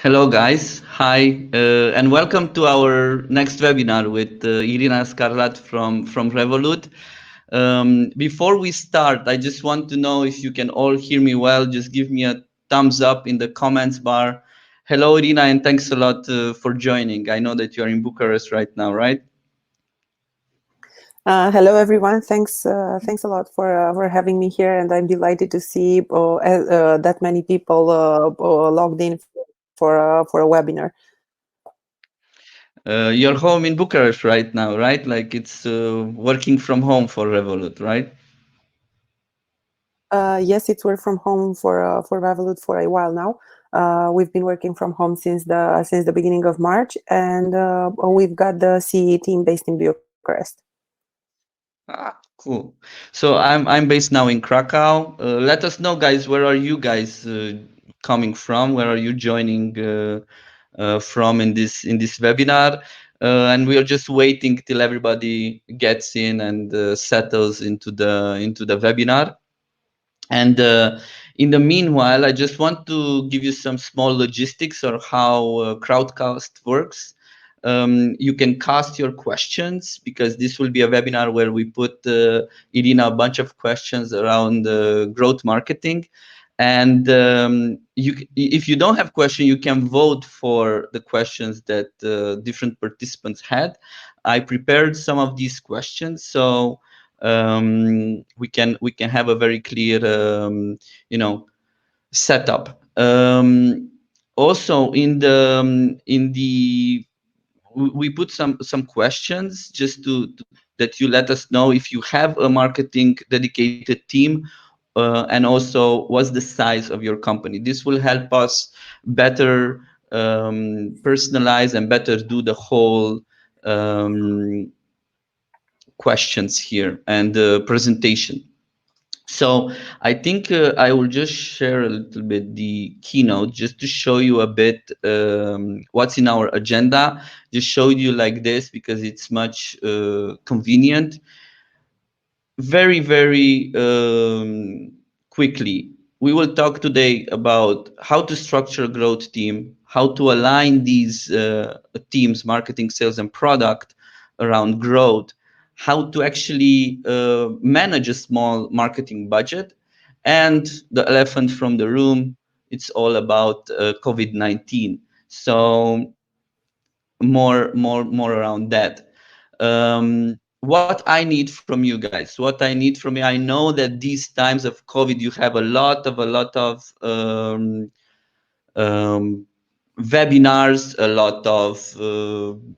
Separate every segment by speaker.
Speaker 1: Hello, guys. Hi, and welcome to our next webinar with Irina Scarlat from Revolut. Before we start, I just want to know if you can all hear me well. Just give me a thumbs up in the comments bar. Hello, Irina, and thanks a lot for joining. I know that you are in Bucharest right now, right?
Speaker 2: Hello, everyone. Thanks a lot for having me here, and I'm delighted to see that many people logged in for a webinar.
Speaker 1: You're home in Bucharest right now, right? Like it's working from home for Revolut, right?
Speaker 2: Yes, it's work from home for Revolut for a while now. We've been working from home since the beginning of March, and we've got the CE team based in Bucharest.
Speaker 1: Ah, cool. So I'm based now in Krakow. Let us know, guys, where are you guys coming from? Where are you joining from in this webinar? And we are just waiting till everybody gets in and settles into the webinar. And in the meanwhile, I just want to give you some small logistics or how Crowdcast works. You can cast your questions because this will be a webinar where we put Irina a bunch of questions around growth marketing. And if you don't have question, you can vote for the questions that different participants had. I prepared some of these questions, so we can have a very clear setup. Also we put some questions just to that you let us know if you have a marketing dedicated team, and also what's the size of your company. This will help us better personalize and better do the whole questions here and the presentation. So I think I will just share a little bit the keynote just to show you a bit what's in our agenda. Just show you like this because it's much convenient. Very quickly, we will talk today about how to structure a growth team, how to align these teams, marketing, sales, and product around growth, how to actually manage a small marketing budget, and the elephant from the room, it's all about COVID-19. So more around that. What I need from you guys, what I need from you, I know that these times of COVID, you have a lot of um, webinars, a lot of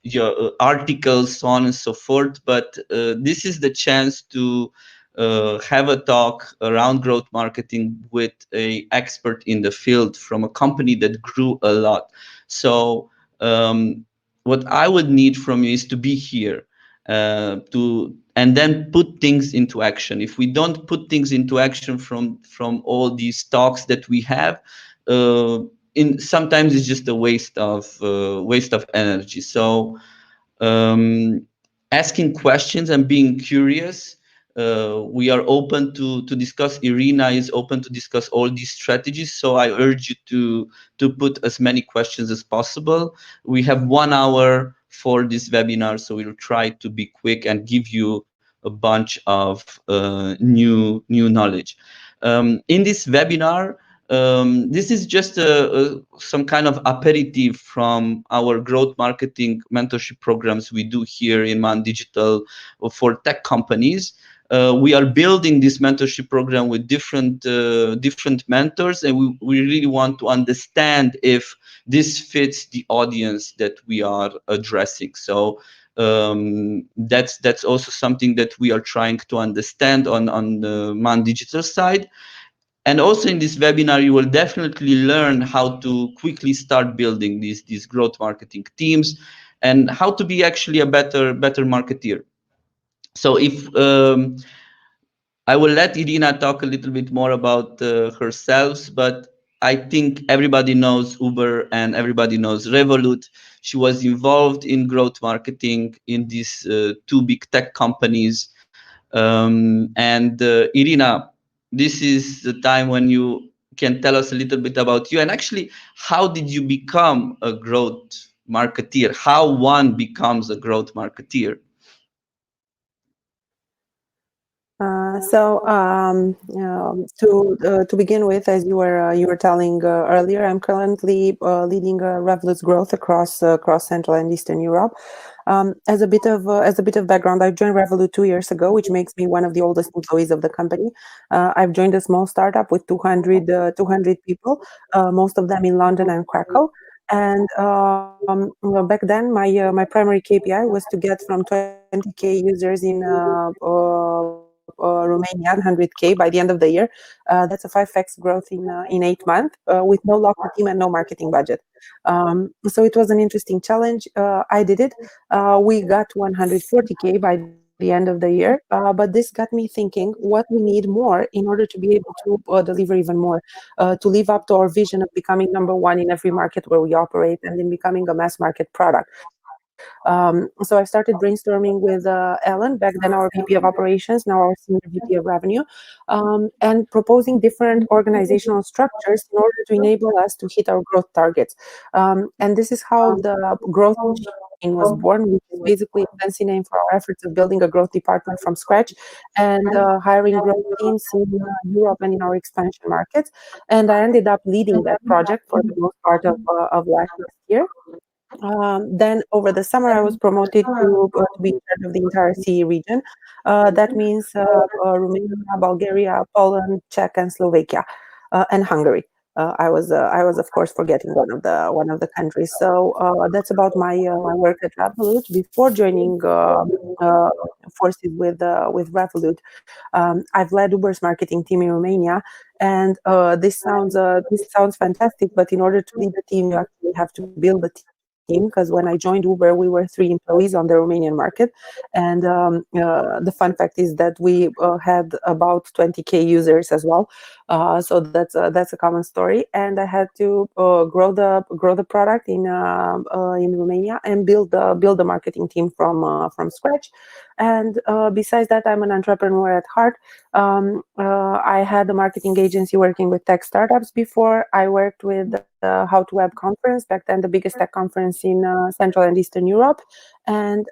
Speaker 1: your articles, so on and so forth. But this is the chance to have a talk around growth marketing with a expert in the field from a company that grew a lot. So what I would need from you is to be here to and then put things into action. If we don't put things into action from all these talks that we have, uh, in sometimes it's just a waste of energy. So asking questions and being curious, we are open to discuss. Irina is open to discuss all these strategies, so I urge you to put as many questions as possible. We have 1 hour for this webinar, so we'll try to be quick and give you a bunch of new knowledge. In this webinar, this is just some kind of aperitif from our growth marketing mentorship programs we do here in Man Digital for tech companies. We are building this mentorship program with different mentors, and we really want to understand if this fits the audience that we are addressing. So that's also something that we are trying to understand on the Man Digital side. And also in this webinar, you will definitely learn how to quickly start building these growth marketing teams and how to be actually a better marketeer. So if I will let Irina talk a little bit more about herself, but I think everybody knows Uber and everybody knows Revolut. She was involved in growth marketing in these two big tech companies. And Irina, this is the time when you can tell us a little bit about you, and actually, how did you become a growth marketeer? How one becomes a growth marketeer?
Speaker 2: To begin with, as you were telling earlier, I'm currently leading Revolut's growth across Central and Eastern Europe. As a bit of background, I joined Revolut 2 years ago, which makes me one of the oldest employees of the company. I've joined a small startup with 200 people, most of them in London and Krakow. And back then, my primary KPI was to get from 20K users in Romania, 100K by the end of the year. That's a 5x growth in 8 months with no local team and no marketing budget. So it was an interesting challenge. I did it. We got 140K by the end of the year, but this got me thinking what we need more in order to be able to deliver even more, to live up to our vision of becoming number one in every market where we operate and in becoming a mass market product. So I started brainstorming with Ellen, back then our VP of Operations, now our Senior VP of Revenue, and proposing different organizational structures in order to enable us to hit our growth targets. And this is how the growth machine was born, which is basically a fancy name for our efforts of building a growth department from scratch and hiring growth teams in Europe and in our expansion markets. And I ended up leading that project for the most part of last year. Then over the summer, I was promoted to be in charge of the entire CE region. That means Romania, Bulgaria, Poland, Czech, and Slovakia, and Hungary. I was of course forgetting one of the countries. So that's about my work at Revolut. Before joining uh, forces with Revolut, I've led Uber's marketing team in Romania, and this sounds fantastic. But in order to lead a team, you actually have to build a team. Because when I joined Uber, we were 3 employees on the Romanian market, and the fun fact is that we had about 20K users as well. So that's a common story. And I had to grow the product in Romania and build the marketing team from scratch. And besides that, I'm an entrepreneur at heart. I had a marketing agency working with tech startups before. I worked with How to Web conference, back then the biggest tech conference in Central and Eastern Europe, and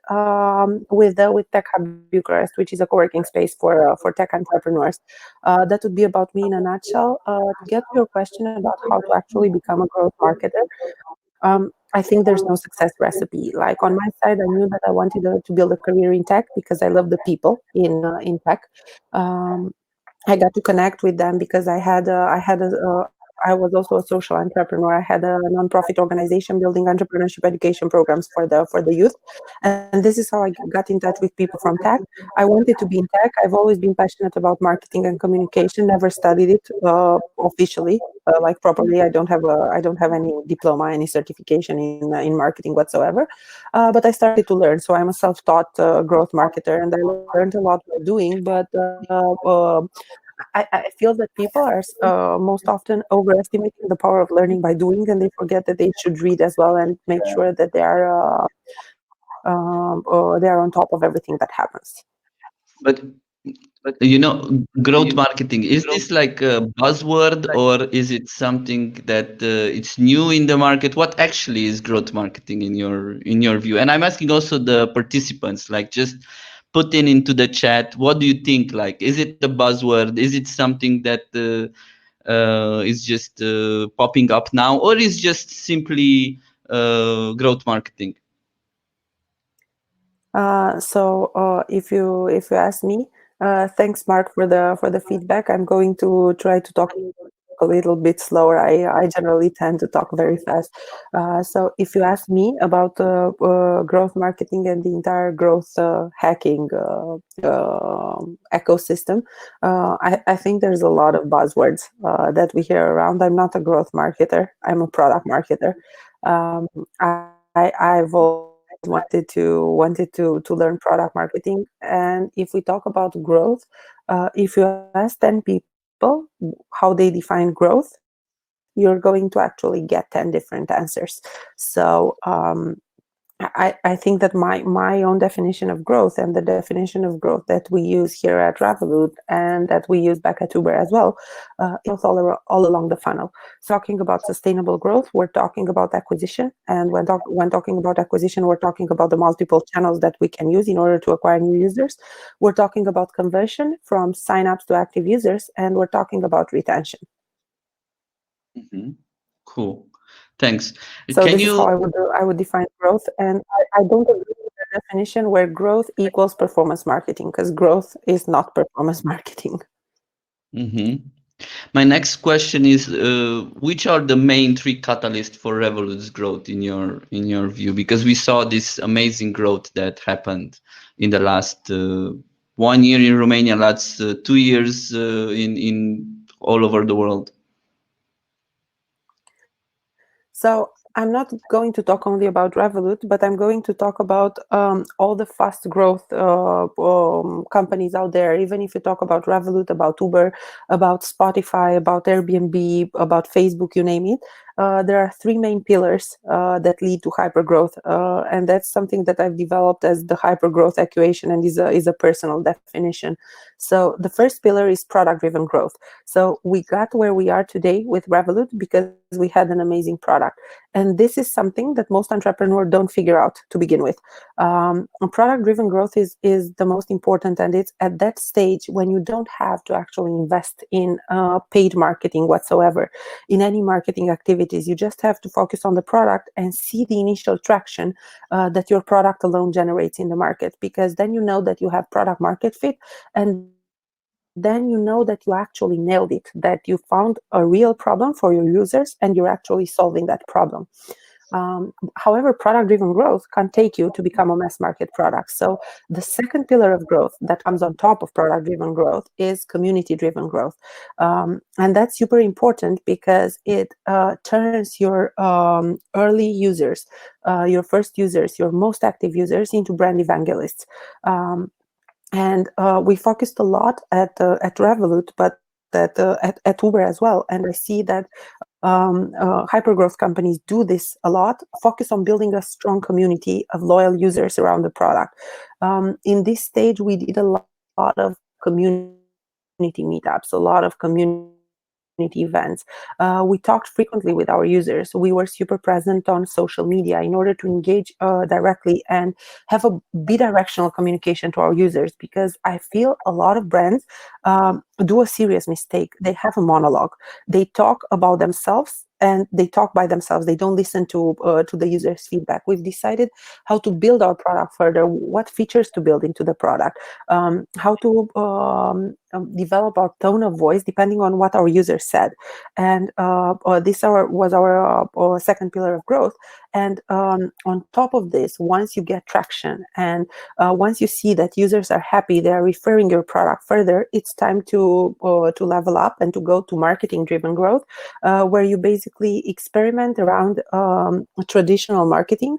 Speaker 2: with Tech Hub Bucharest, which is a co-working space for tech entrepreneurs. That would be about me in a nutshell. To get to your question about how to actually become a growth marketer, I think there's no success recipe. Like on my side, I knew that I wanted to build a career in tech because I love the people in tech. Um, I got to connect with them because I was also a social entrepreneur. I had a nonprofit organization building entrepreneurship education programs for the youth, and this is how I got in touch with people from tech. I wanted to be in tech. I've always been passionate about marketing and communication. Never studied it officially, like properly. I don't have any diploma, any certification in marketing whatsoever. But I started to learn. So I'm a self-taught growth marketer, and I learned a lot by doing. But I feel that people are most often overestimating the power of learning by doing, and they forget that they should read as well and make sure that they are on top of everything that happens.
Speaker 1: But growth marketing, is this like a buzzword, or is it something that it's new in the market? What actually is growth marketing in your view? And I'm asking also the participants, like, just put into the chat, what do you think? Like, is it a buzzword? Is it something that is just popping up now, or is just simply growth marketing?
Speaker 2: If you ask me, thanks, Mark, for the feedback. I'm going to try to talk a little bit slower. I generally tend to talk very fast. So if you ask me about growth marketing and the entire growth hacking ecosystem, I think there's a lot of buzzwords that we hear around. I'm not a growth marketer. I'm a product marketer. I've always wanted to learn product marketing. And if we talk about growth, if you ask 10 people how they define growth, you're going to actually get 10 different answers. So I think that my own definition of growth and the definition of growth that we use here at Revolut and that we use back at Uber as well, is all along the funnel. So talking about sustainable growth, we're talking about acquisition, and when talking about acquisition, we're talking about the multiple channels that we can use in order to acquire new users. We're talking about conversion from signups to active users, and we're talking about retention.
Speaker 1: Mhm. Cool. Thanks.
Speaker 2: So
Speaker 1: Can
Speaker 2: this is how
Speaker 1: you
Speaker 2: I would define growth, and I don't agree with the definition where growth equals performance marketing, because growth is not performance marketing.
Speaker 1: Mhm. My next question is, which are the main three catalysts for Revolut's growth in your view? Because we saw this amazing growth that happened in the last 1 year in Romania, last 2 years in all over the world.
Speaker 2: So I'm not going to talk only about Revolut, but I'm going to talk about all the fast growth companies out there. Even if you talk about Revolut, about Uber, about Spotify, about Airbnb, about Facebook, you name it, there are three main pillars that lead to hypergrowth, and that's something that I've developed as the hypergrowth equation, and is a personal definition. So the first pillar is product-driven growth. So we got where we are today with Revolut because we had an amazing product. And this is something that most entrepreneurs don't figure out to begin with. Product-driven growth is the most important, and it's at that stage when you don't have to actually invest in paid marketing whatsoever, in any marketing activities. You just have to focus on the product and see the initial traction that your product alone generates in the market, because then you know that you have product market fit, and then you know that you actually nailed it, that you found a real problem for your users and you're actually solving that problem. However, product-driven growth can take you to become a mass market product. So the second pillar of growth that comes on top of product-driven growth is community-driven growth. And that's super important because it turns your early users, your first users, your most active users into brand evangelists. And we focused a lot at Revolut, but at Uber as well. And I see that hypergrowth companies do this a lot, focus on building a strong community of loyal users around the product. In this stage, we did a lot of community meetups, a lot of community events. We talked frequently with our users. We were super present on social media in order to engage directly and have a bidirectional communication to our users, because I feel a lot of brands do a serious mistake. They have a monologue. They talk about themselves and they talk by themselves. They don't listen to the users' feedback. We've decided how to build our product further, what features to build into the product, how to develop our tone of voice depending on what our users said. And was our second pillar of growth. And on top of this, once you get traction and once you see that users are happy, they are referring your product further, it's time to level up and to go to marketing-driven growth, where you basically experiment around traditional marketing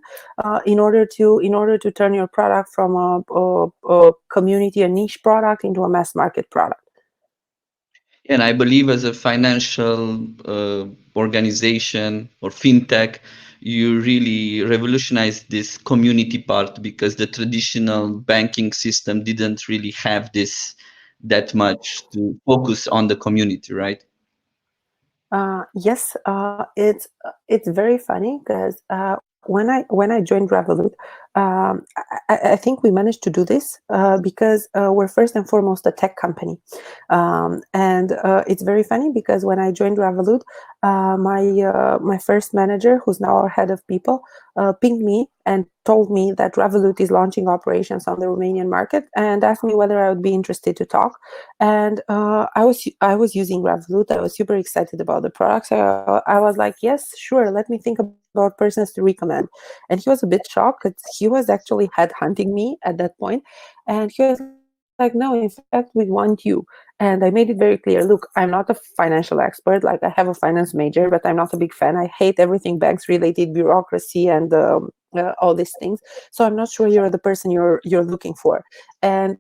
Speaker 2: in order to turn your product from a community, a niche product, into a mass market product.
Speaker 1: And I believe as a financial organization or fintech, you really revolutionized this community part because the traditional banking system didn't really have this that much to focus on the community, right?
Speaker 2: Yes, it's very funny because when I joined Revolut, I think we managed to do this because we're first and foremost a tech company, and it's very funny because when I joined Revolut, my first manager, who's now our head of people, pinged me and told me that Revolut is launching operations on the Romanian market and asked me whether I would be interested to talk. And I was using Revolut. I was super excited about the product. So I was like, yes, sure. Let me think about persons to recommend. And he was a bit shocked because he was actually headhunting me at that point. And he was like, no, in fact, we want you. And I made it very clear. Look, I'm not a financial expert. Like, I have a finance major, but I'm not a big fan. I hate everything banks related, bureaucracy, and all these things. So I'm not sure you're the person you're looking for. And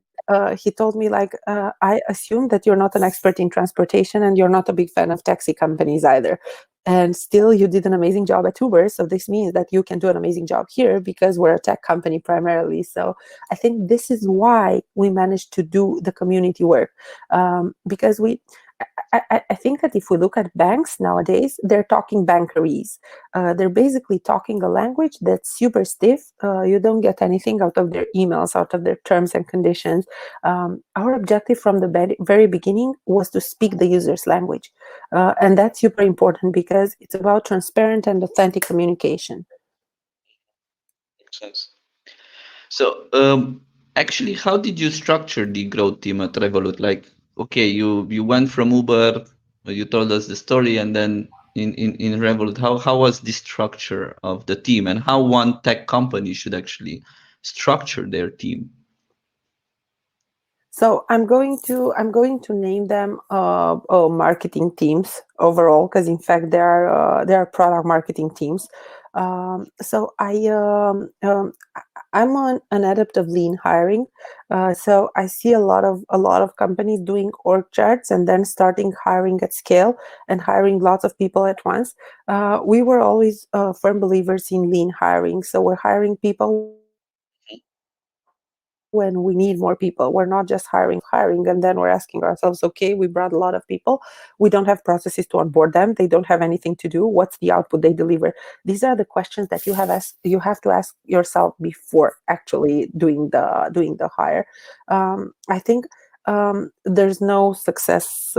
Speaker 2: he told me, like, I assume that you're not an expert in transportation and you're not a big fan of taxi companies either. and still you did an amazing job at Uber. So this means that you can do an amazing job here because we're a tech company primarily. So I think this is why we managed to do the community work, because I think that if we look at banks nowadays, they're talking bankeries. They're basically talking a language that's super stiff. You don't get anything out of their emails, out of their terms and conditions. Our objective from the very beginning was to speak the user's language. And that's super important because it's about transparent and authentic communication.
Speaker 1: Makes sense. So, actually, how did you structure the growth team at Revolut? Like, okay, you went from Uber, you told us the story, and then in Revolut, how was the structure of the team, and how one tech company should actually structure their team?
Speaker 2: So I'm going to name them marketing teams overall, because in fact they are product marketing teams. So I'm on an adept of lean hiring. So I see a lot of companies doing org charts and then starting hiring at scale and hiring lots of people at once. We were always firm believers in lean hiring. So we're hiring people when we need more people. We're not just hiring for the sake of hiring and then we're asking ourselves, okay, we brought a lot of people. We don't have processes to onboard them. They don't have anything to do. What's the output they deliver? These are the questions that you have to ask yourself before actually doing the hire. I think there's no success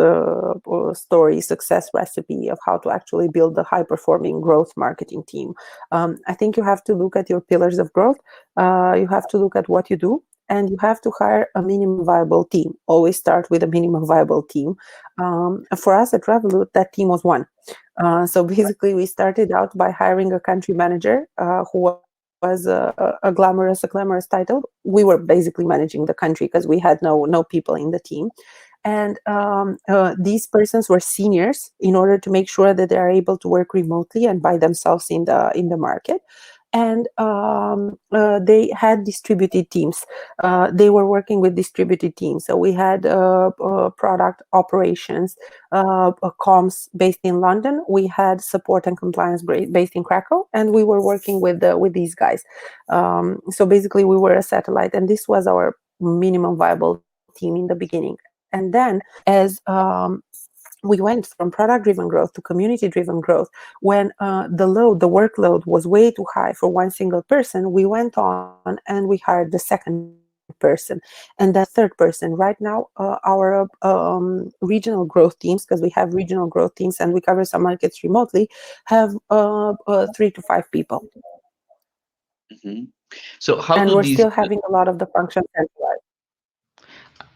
Speaker 2: story, success recipe of how to actually build a high performing growth marketing team. I think you have to look at your pillars of growth. You have to look at what you do, and you have to hire a minimum viable team. Always start with a minimum viable team. For us at Revolut, that team was one. So basically, we started out by hiring a country manager who was a glamorous title. We were basically managing the country because we had no people in the team. And these persons were seniors in order to make sure that they are able to work remotely and by themselves in the market. And they had distributed teams. They were working with distributed teams. So we had product operations, comms based in London. We had support and compliance based in Krakow, and we were working with these guys. So basically, we were a satellite, and this was our minimum viable team in the beginning. And then as we went from product driven growth to community driven growth, when the workload was way too high for one single person, we went on and we hired the second person and then the third person. Right now, our regional growth teams, because we have regional growth teams and we cover some markets remotely, have 3 to 5 people.
Speaker 1: Mhm. So, how
Speaker 2: And
Speaker 1: do
Speaker 2: we're
Speaker 1: these
Speaker 2: still having a lot of the functions centralized.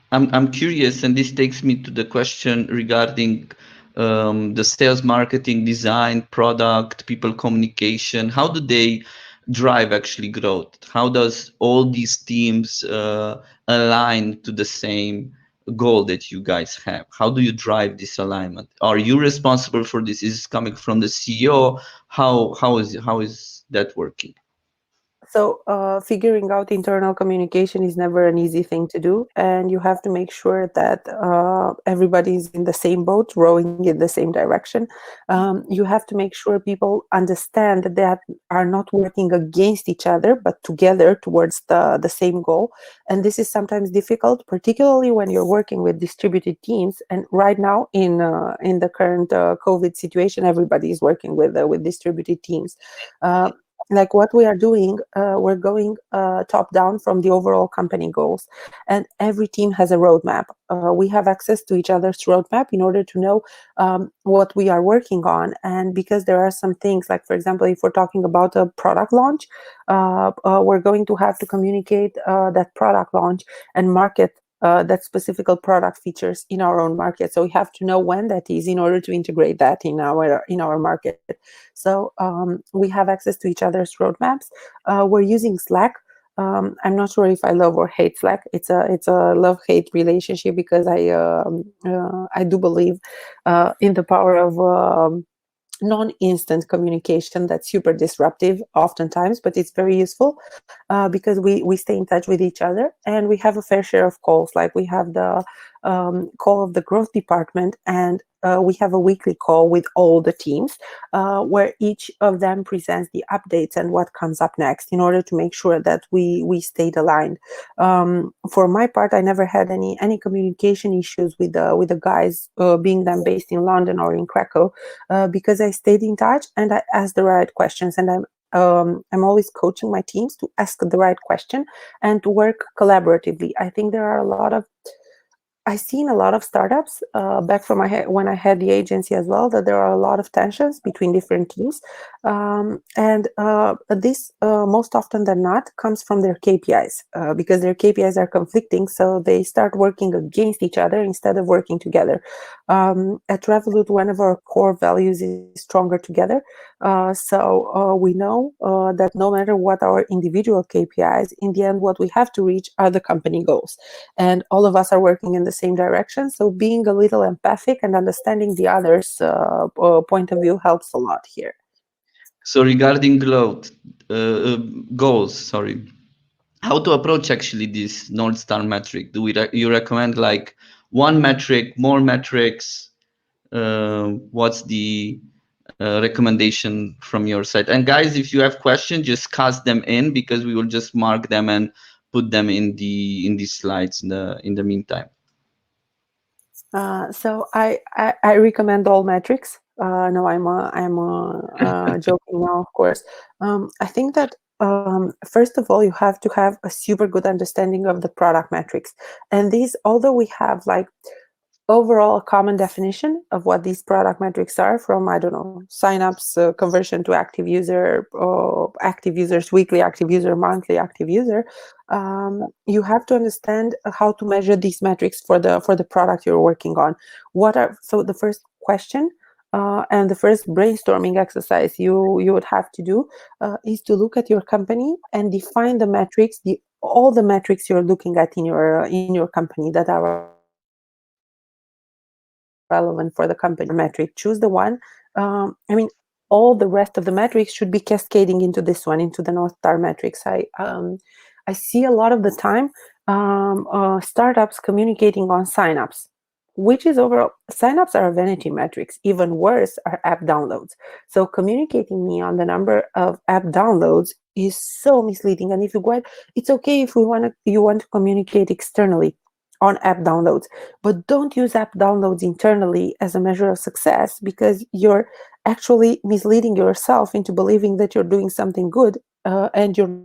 Speaker 1: I'm curious, and this takes me to the question regarding the sales, marketing, design, product, people communication. How do they drive actually growth? How does all these teams align to the same goal that you guys have? How do you drive this alignment? Are you responsible for this? Is this coming from the CEO? How is that working?
Speaker 2: So, figuring out internal communication is never an easy thing to do, and you have to make sure that everybody's in the same boat, rowing in the same direction. You have to make sure people understand that they are not working against each other, but together towards the same goal. And this is sometimes difficult, particularly when you're working with distributed teams. And right now, in the current COVID situation, everybody is working with distributed teams. Like what we are doing, we're going top down from the overall company goals, and every team has a roadmap. We have access to each other's roadmap in order to know what we are working on. And because there are some things, like for example, if we're talking about a product launch, we're going to have to communicate that product launch and market that specific product features in our own market. So we have to know when that is in order to integrate that in our market. So we have access to each other's roadmaps. We're using Slack. I'm not sure if I love or hate Slack. It's a love-hate relationship because I do believe in the power of non-instant communication that's super disruptive oftentimes, but it's very useful because we stay in touch with each other, and we have a fair share of calls. Like we have call of the growth department, and we have a weekly call with all the teams where each of them presents the updates and what comes up next in order to make sure that we stayed aligned. For my part, I never had any communication issues with the guys, being them based in London or in Krakow, because I stayed in touch and I asked the right questions, and I'm always coaching my teams to ask the right question and to work collaboratively. I think there are a lot of I've seen a lot of startups back from when I had the agency as well, that there are a lot of tensions between different teams. And this, most often than not, comes from their KPIs, because their KPIs are conflicting. So they start working against each other instead of working together. At Revolut, one of our core values is stronger together. So we know that no matter what our individual KPIs, in the end, what we have to reach are the company goals. And all of us are working in the same direction. So being a little empathic and understanding the other's point of view helps a lot here.
Speaker 1: So regarding growth, goals, sorry, how to approach actually this North Star metric? You recommend like one metric, more metrics? What's the recommendation from your side? And guys, if you have questions, just cast them in because we will just mark them and put them in the slides in the meantime.
Speaker 2: So I recommend all metrics. No, I'm joking now, of course. I think that first of all, you have to have a super good understanding of the product metrics, and these, although we have like overall common definition of what these product metrics are, from, I don't know, signups, conversion to active users, weekly active user, monthly active user. You have to understand how to measure these metrics for the product you're working on. So the first question and the first brainstorming exercise you would have to do is to look at your company and define the metrics, all the metrics you're looking at in your company that are relevant for the company. Choose the one metric. Choose the one. I mean, all the rest of the metrics should be cascading into this one, into the North Star metrics. I see a lot of the time startups communicating on signups, which is overall, signups are vanity metrics. Even worse are app downloads. So communicating me on the number of app downloads is so misleading. And if you go ahead, it's okay if you want to communicate externally on app downloads, but don't use app downloads internally as a measure of success, because you're actually misleading yourself into believing that you're doing something good, and you're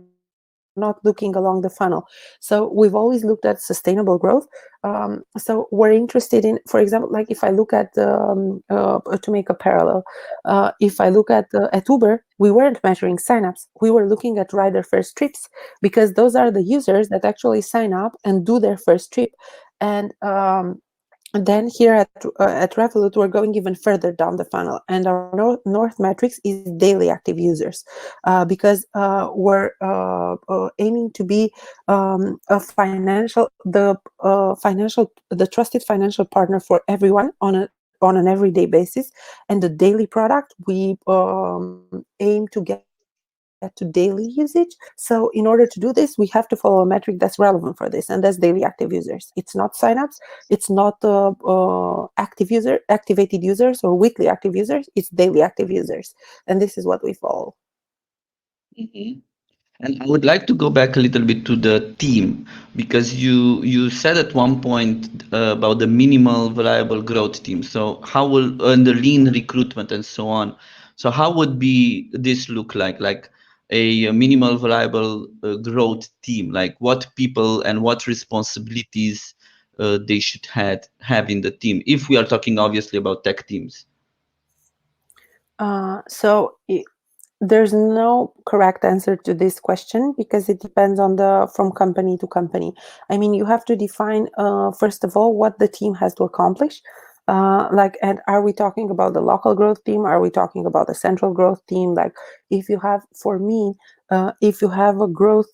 Speaker 2: not looking along the funnel. So we've always looked at sustainable growth. So we're interested in, for example, like if I look at to make a parallel, if I look at Uber, we weren't measuring signups. We were looking at rider first trips, because those are the users that actually sign up and do their first trip. And then here at Revolut, we're going even further down the funnel, and our north metrics is daily active users, because we're aiming to be the trusted financial partner for everyone on an everyday basis. And the daily product, we aim to get to daily usage. So in order to do this, we have to follow a metric that's relevant for this, and that's daily active users. It's not signups, it's not activated users or weekly active users, it's daily active users. And this is what we follow.
Speaker 1: Mhm. And I would like to go back a little bit to the team because you said at one point about the minimal viable growth team. So how will and the lean recruitment and so on. So how would be this look like a minimal viable growth team? Like what people and what responsibilities they should have in the team if we are talking obviously about tech teams.
Speaker 2: So there's no correct answer to this question, because it depends from company to company. I mean, you have to define first of all what the team has to accomplish. And are we talking about the local growth team? Are we talking about the central growth team? Like, if you have, for me, if you have a growth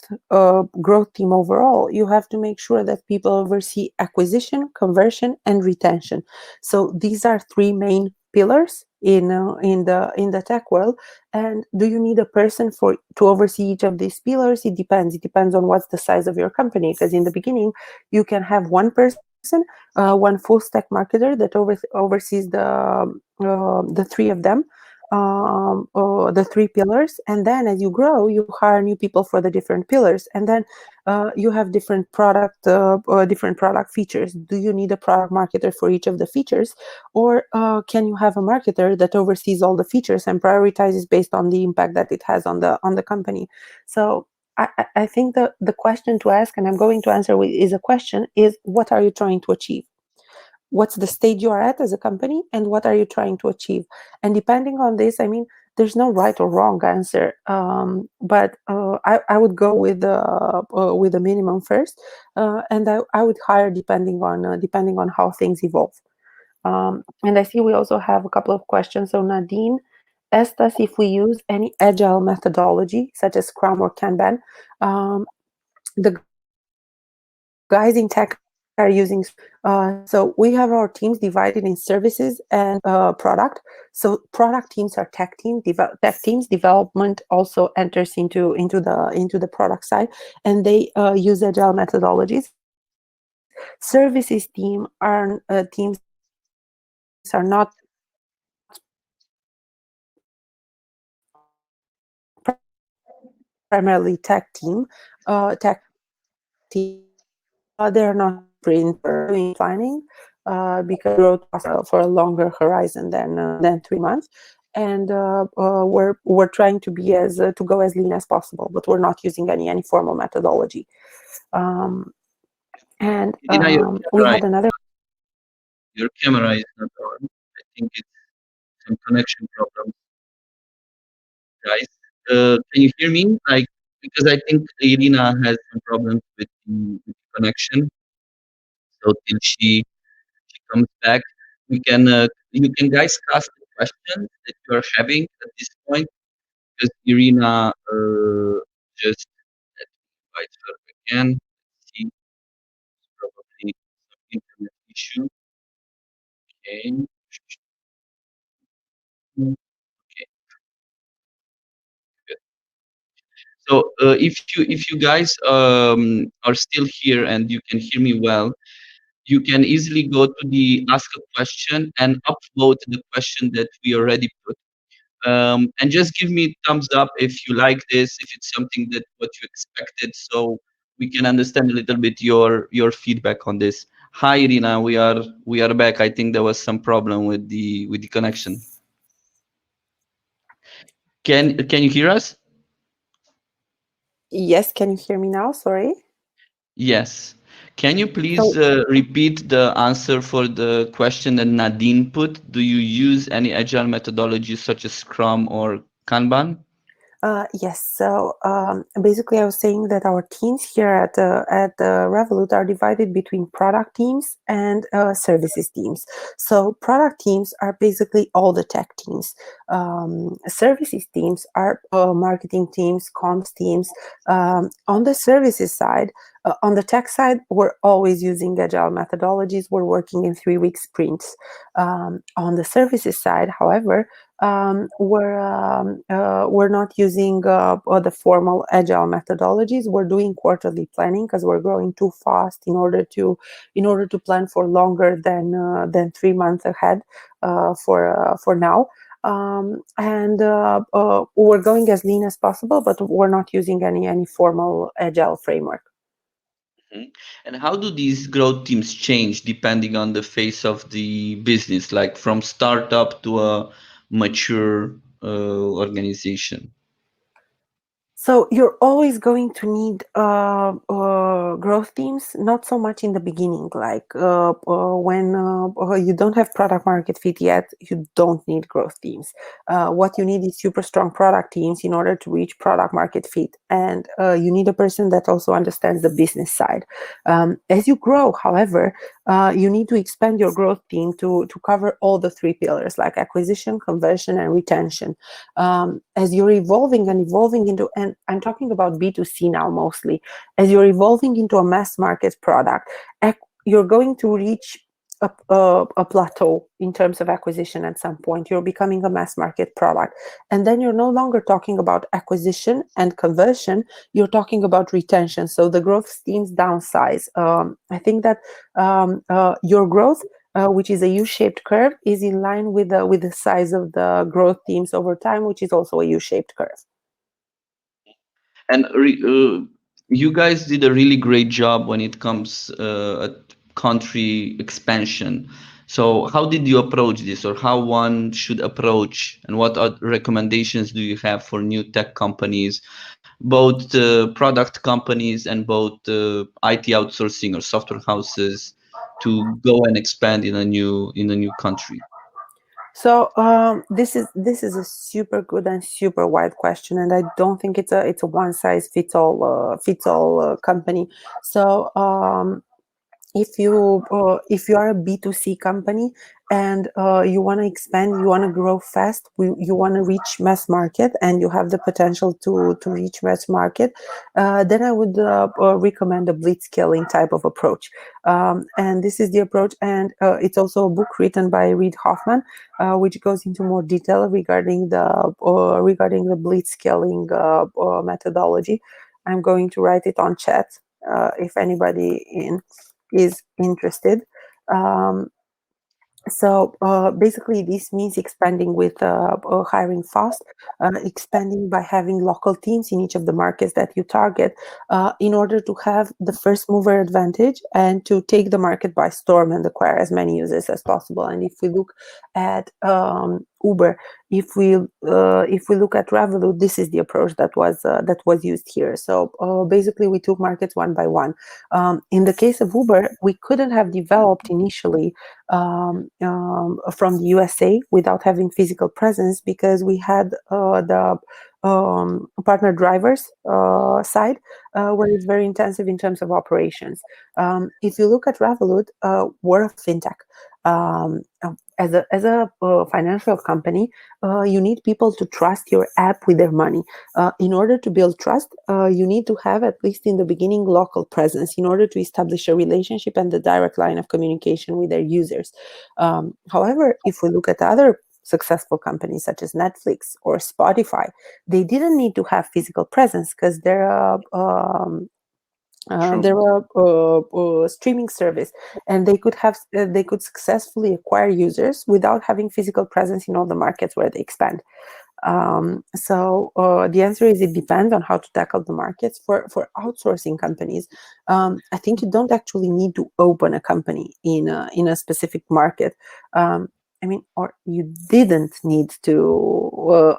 Speaker 2: team overall, you have to make sure that people oversee acquisition, conversion, and retention. So these are three main pillars in the tech world. And do you need a person to oversee each of these pillars? It depends on what's the size of your company, because in the beginning you can have one person person, one full stack marketer that oversees the three of them, the three pillars. And then as you grow, you hire new people for the different pillars, and then you have different product features. Do you need a product marketer for each of the features, or can you have a marketer that oversees all the features and prioritizes based on the impact that it has on the company? So I think the question to ask, and I'm going to answer is a question, is what are you trying to achieve? What's the stage you are at as a company, and what are you trying to achieve? And depending on this, I mean, there's no right or wrong answer, but I would go with the minimum first, and I would hire depending on how things evolve. And I see we also have a couple of questions. So Nadine asked us if we use any agile methodology such as Scrum or Kanban. The guys in tech are using Scrum. So we have our teams divided in services and product. So product teams are tech teams. Tech teams development also enters into the product side, and they use agile methodologies. Services teams are not primarily tech team. Tech teams they're not sprint or doing planning because growth for a longer horizon than 3 months. And we're trying to be to go as lean as possible, but we're not using any formal methodology. Um, and
Speaker 1: Irina,
Speaker 2: we had another.
Speaker 1: your camera is not on. I think it's some connection problem, guys. Can you hear me? Like, because I think Irina has some problems with the connection. So till she comes back, we can you can guys ask the questions that you are having at this point, because Irina just let me invite her again. Let's see, it's probably some internet issue. Okay. Okay. Good. So if you guys are still here and you can hear me well, you can easily go to the ask a question and upvote the question that we already put. And just give me thumbs up if you like this, if it's something that what you expected, so we can understand a little bit your feedback on this. Hi Irina, we are back. I think there was some problem with the connection. Can you hear us?
Speaker 2: Yes, can you hear me now? Sorry.
Speaker 1: Yes. Can you please
Speaker 2: So
Speaker 1: repeat the answer for the question that Nadine put? Do you use any agile methodologies such as Scrum or Kanban?
Speaker 2: yes, so basically, I was saying that our teams here at Revolut are divided between product teams and services teams. So product teams are basically all the tech teams. Services teams are marketing teams, comms teams. On the services side, on the tech side, we're always using agile methodologies. We're working in 3-week sprints. On the services side, however, we're not using the formal agile methodologies. We're doing quarterly planning because we're growing too fast in order to plan for longer than 3 months ahead for now. And we're going as lean as possible, but we're not using any formal agile framework.
Speaker 1: Mhm. And how do these growth teams change depending on the phase of the business, like from startup to a mature organization?
Speaker 2: So you're always going to need growth teams, not so much in the beginning. Like when you don't have product market fit yet, you don't need growth teams. What you need is super strong product teams in order to reach product market fit, and you need a person that also understands the business side. As you grow, however, you need to expand your growth team to cover all the three pillars, like acquisition, conversion, and retention. As you're evolving into, and I'm talking about B2C now mostly, as you're evolving into a mass market product, you're going to reach a plateau in terms of acquisition at some point. You're becoming a mass market product. And then you're no longer talking about acquisition and conversion, you're talking about retention. So the growth teams downsize. I think that your growth, which is a U-shaped curve, is in line with the size of the growth teams over time, which is also a U-shaped curve.
Speaker 1: And you guys did a really great job when it comes at country expansion. So how did you approach this, or how one should approach, and what recommendations do you have for new tech companies, both product companies and both IT outsourcing or software houses, to go and expand in a new country?
Speaker 2: So this is a super good and super wide question, and I don't think it's a one size fits all company. So if you are a B2C company and you want to expand, you want to grow fast, you want to reach mass market, and you have the potential to reach mass market, then I would recommend a blitzscaling type of approach. And this is the approach, and it's also a book written by Reid Hoffman, which goes into more detail regarding the blitzscaling methodology. I'm going to write it on chat if anybody is interested. Um, so basically, this means expanding with hiring fast, expanding by having local teams in each of the markets that you target, in order to have the first mover advantage and to take the market by storm and acquire as many users as possible. And if we look at Uber, if we look at Revolut, this is the approach that was used here. So basically, we took markets one by one. In the case of Uber, we couldn't have developed initially from the USA without having physical presence, because we had the partner drivers side, where it's very intensive in terms of operations. If you look at Revolut, we're a fintech. As a financial company, you need people to trust your app with their money. In order to build trust, you need to have, at least in the beginning, local presence in order to establish a relationship and the direct line of communication with their users. However, if we look at other successful companies such as Netflix or Spotify, they didn't need to have physical presence because they're a streaming service, and they could successfully acquire users without having physical presence in all the markets where they expand. So the answer is it depends on how to tackle the markets. For outsourcing companies, I think you don't actually need to open a company in a specific market. I mean, or you didn't need to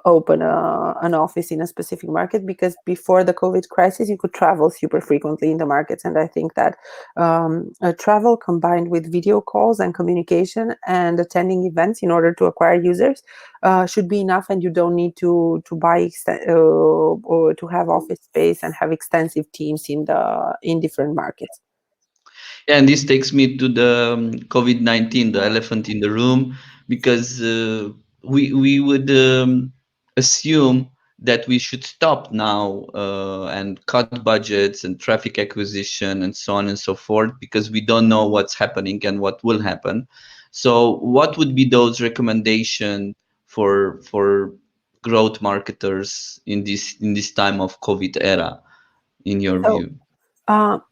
Speaker 2: open an office in a specific market, because before the COVID crisis, you could travel super frequently in the markets. And I think that travel combined with video calls and communication and attending events in order to acquire users should be enough, and you don't need to buy or to have office space and have extensive teams in different markets.
Speaker 1: Yeah, and this takes me to the COVID-19, the elephant in the room, because we would assume that we should stop now and cut budgets and traffic acquisition and so on and so forth, because we don't know what's happening and what will happen. So, what would be those recommendations for growth marketers in this time of COVID era, in your
Speaker 2: So
Speaker 1: view?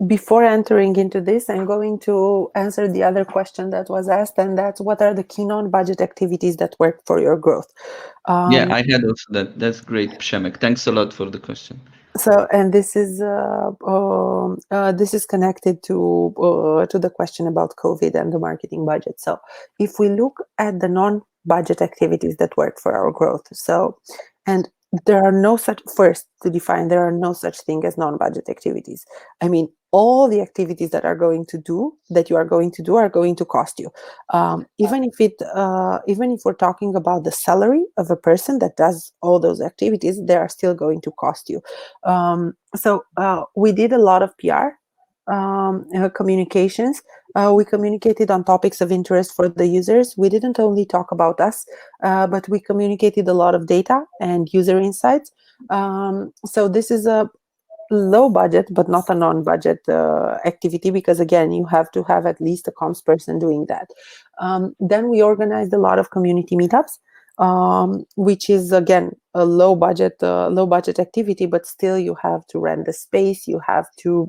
Speaker 2: before entering into this, I'm going to answer the other question that was asked, and that's what are the key non-budget activities that work for your growth?
Speaker 1: Yeah,
Speaker 2: Um,
Speaker 1: I had also that. That's great, Przemek. Thanks a lot for the question.
Speaker 2: so, and this is connected to the question about COVID and the marketing budget. So, if we look at the non-budget activities that work for our growth, and there are no such, first to define, there are no such thing as non-budget activities. I mean, all the activities that you are going to do are going to cost you. Even if we're talking about the salary of a person that does all those activities, they are still going to cost you. So we did a lot of PR communications. We communicated on topics of interest for the users. We didn't only talk about us, but we communicated a lot of data and user insights. So this is low budget, but not a non-budget activity, because again, you have to have at least a comms person doing that. Then we organized a lot of community meetups, which is again a low budget activity, but still you have to rent the space, you have to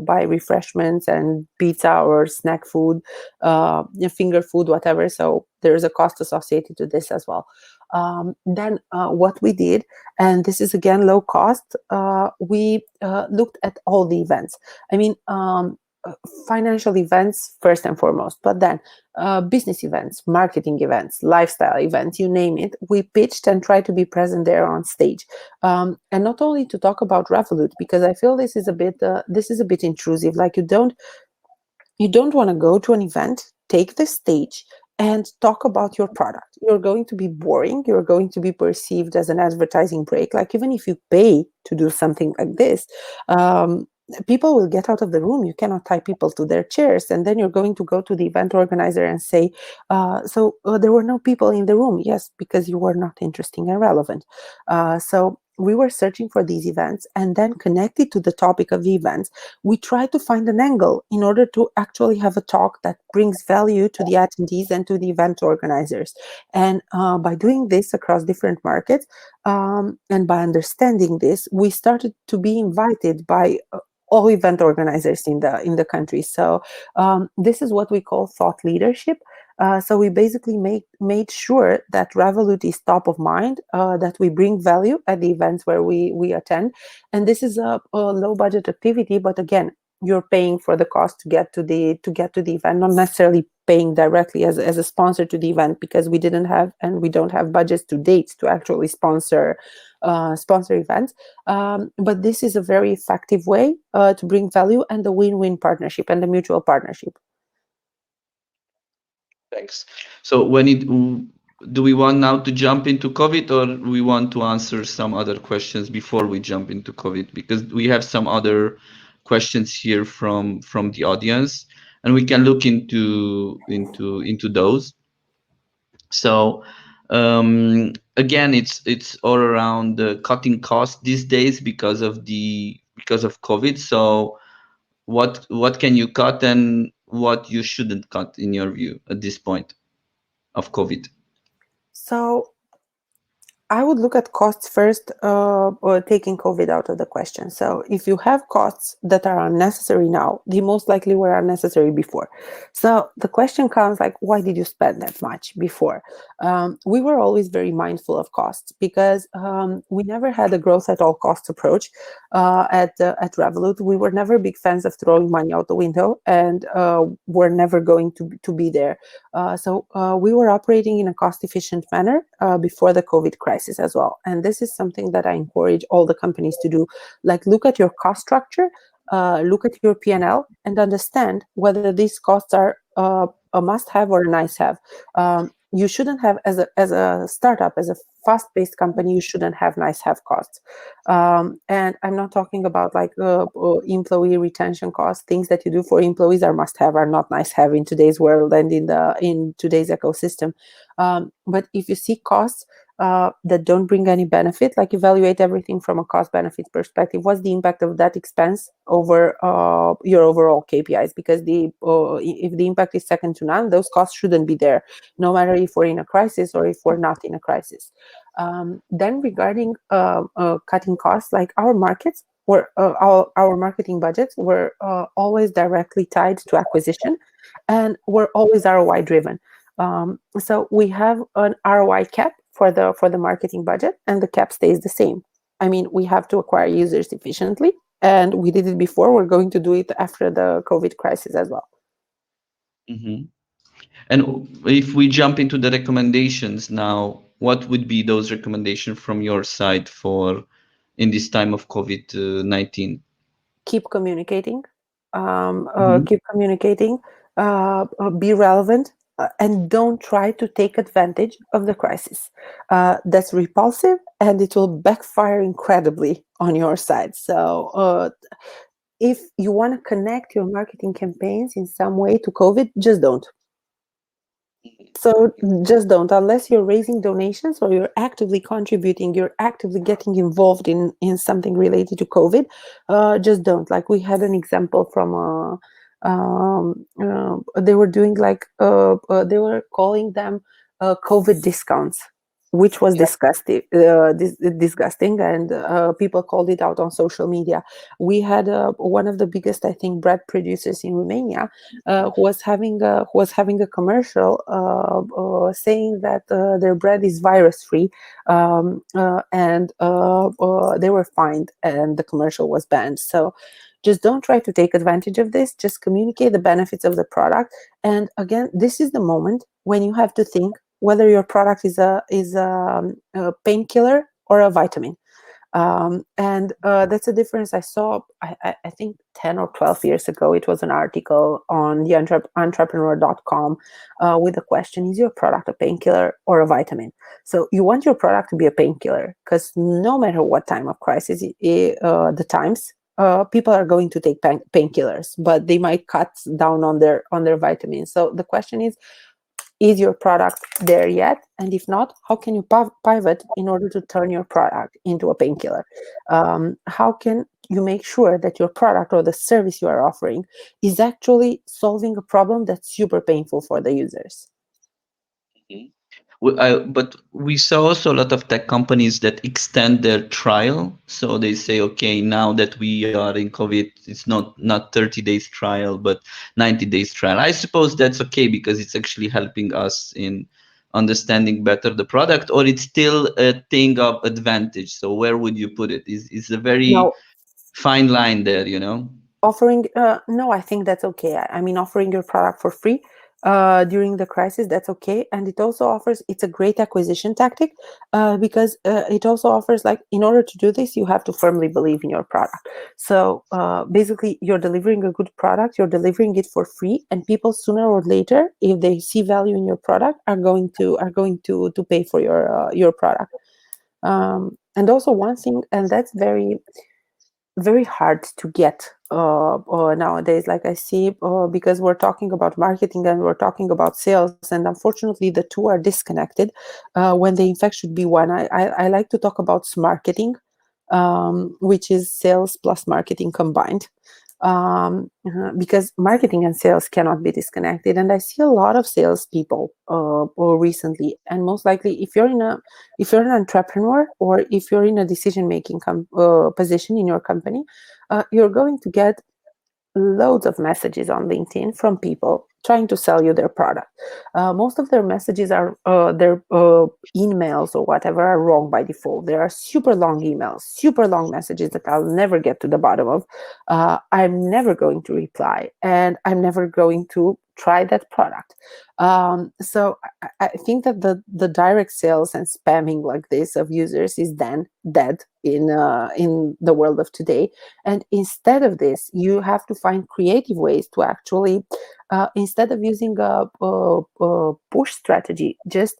Speaker 2: buy refreshments and pizza or snack food, finger food, whatever. So there is a cost associated to this as well. Then what we did, and this is again low cost, we looked at all the events. I mean, financial events first and foremost, but then business events, marketing events, lifestyle events, you name it. We pitched and tried to be present there on stage, and not only to talk about Revolut, because I feel this is a bit intrusive. Like you don't want to go to an event, take the stage, and talk about your product. You're going to be boring. You're going to be perceived as an advertising break. Like, even if you pay to do something like this, people will get out of the room. You cannot tie people to their chairs. And then you're going to go to the event organizer and say, there were no people in the room. Yes, because you were not interesting and relevant. So we were searching for these events, and then connected to the topic of the events, we try to find an angle in order to actually have a talk that brings value to the attendees and to the event organizers. And by doing this across different markets, and by understanding this, we started to be invited by all event organizers in the country. So this is what we call thought leadership. So we basically made sure that Revolut is top of mind, that we bring value at the events where we attend. And this is a low budget activity, but again, you're paying for the cost to get to the event, not necessarily paying directly as a sponsor to the event, because we didn't have and we don't have budgets to date to actually sponsor events. But this is a very effective way to bring value, and the win-win partnership and the mutual partnership.
Speaker 1: Thanks. So do we want now to jump into COVID, or we want to answer some other questions before we jump into COVID? Because we have some other questions here from the audience, and we can look into those. So again, it's all around cutting costs these days because of COVID. So what can you cut and what you shouldn't cut in your view at this point of COVID?
Speaker 2: So I would look at costs first, or taking COVID out of the question. So if you have costs that are unnecessary now, they most likely were unnecessary before. So the question comes like, why did you spend that much before? We were always very mindful of costs, because we never had a growth at all costs approach at Revolut. We were never big fans of throwing money out the window, and we're never going to be there. So we were operating in a cost-efficient manner before the COVID crisis as well. And this is something that I encourage all the companies to do. Like, look at your cost structure, look at your P&L, and understand whether these costs are a must-have or a nice-have. You shouldn't have, as a startup, as a fast-paced company, you shouldn't have nice-have costs. And I'm not talking about like employee retention costs. Things that you do for employees are must-have, are not nice-have in today's world and in today's ecosystem. But if you see costs that don't bring any benefit, like, evaluate everything from a cost-benefit perspective. What's the impact of that expense over your overall KPIs? Because if the impact is second to none, those costs shouldn't be there, no matter if we're in a crisis or if we're not in a crisis. Then regarding cutting costs, like, our markets were our marketing budgets were always directly tied to acquisition, and were always ROI driven. So we have an ROI cap for the marketing budget, and the cap stays the same. I mean, we have to acquire users efficiently, and we did it before. We're going to do it after the COVID crisis as well.
Speaker 1: Mm-hmm. And if we jump into the recommendations now, what would be those recommendations from your side for in this time of COVID-19?
Speaker 2: Keep communicating. Keep communicating. Be relevant. And don't try to take advantage of the crisis. That's repulsive, and it will backfire incredibly on your side. So if you want to connect your marketing campaigns in some way to COVID, just don't. So just don't, unless you're raising donations or you're actively contributing, you're actively getting involved in something related to COVID. Just don't. Like we had an example from they were doing like they were calling them COVID discounts, which was disgusting, disgusting, and people called it out on social media. We had one of the biggest, I think, bread producers in Romania who was having a commercial saying that their bread is virus free, and they were fined, and the commercial was banned. So just don't try to take advantage of this. Just communicate the benefits of the product. And again, this is the moment when you have to think whether your product is a painkiller or a vitamin. And that's a difference I saw, I think 10 or 12 years ago. It was an article on the entrepreneur.com with the question, is your product a painkiller or a vitamin? So you want your product to be a painkiller, because no matter what time of crisis the times, people are going to take painkillers, but they might cut down on their vitamins. So the question is your product there yet? And if not, how can you pivot in order to turn your product into a painkiller? How can you make sure that your product or the service you are offering is actually solving a problem that's super painful for the users?
Speaker 1: But we saw also a lot of tech companies that extend their trial. So they say, okay, now that we are in COVID, it's not 30 days trial, but 90 days trial. I suppose that's okay because it's actually helping us in understanding better the product, or it's still a thing of advantage. So where would you put it? Is a very
Speaker 2: Now,
Speaker 1: fine line there, you know?
Speaker 2: offering no, I think that's okay. I mean, offering your product for free during the crisis, that's okay. And it also offers, it's a great acquisition tactic, because it also offers, like, in order to do this, you have to firmly believe in your product. So basically, you're delivering a good product, you're delivering it for free, and people sooner or later, if they see value in your product, are going to pay for your product. And also one thing, and that's very hard to get nowadays, like I see, because we're talking about marketing and we're talking about sales, and unfortunately the two are disconnected when they in fact should be one. I like to talk about marketing, which is sales plus marketing combined, because marketing and sales cannot be disconnected. And I see a lot of salespeople recently, and most likely, if you're an entrepreneur or if you're in a decision making position in your company, you're going to get loads of messages on LinkedIn from people trying to sell you their product. Most of their messages are their emails or whatever are wrong by default. There are super long emails, super long messages that I'll never get to the bottom of. I'm never going to reply, and I'm never going to try that product. So I think that the direct sales and spamming like this of users is then dead in the world of today. And instead of this, you have to find creative ways to actually, instead of using a push strategy, just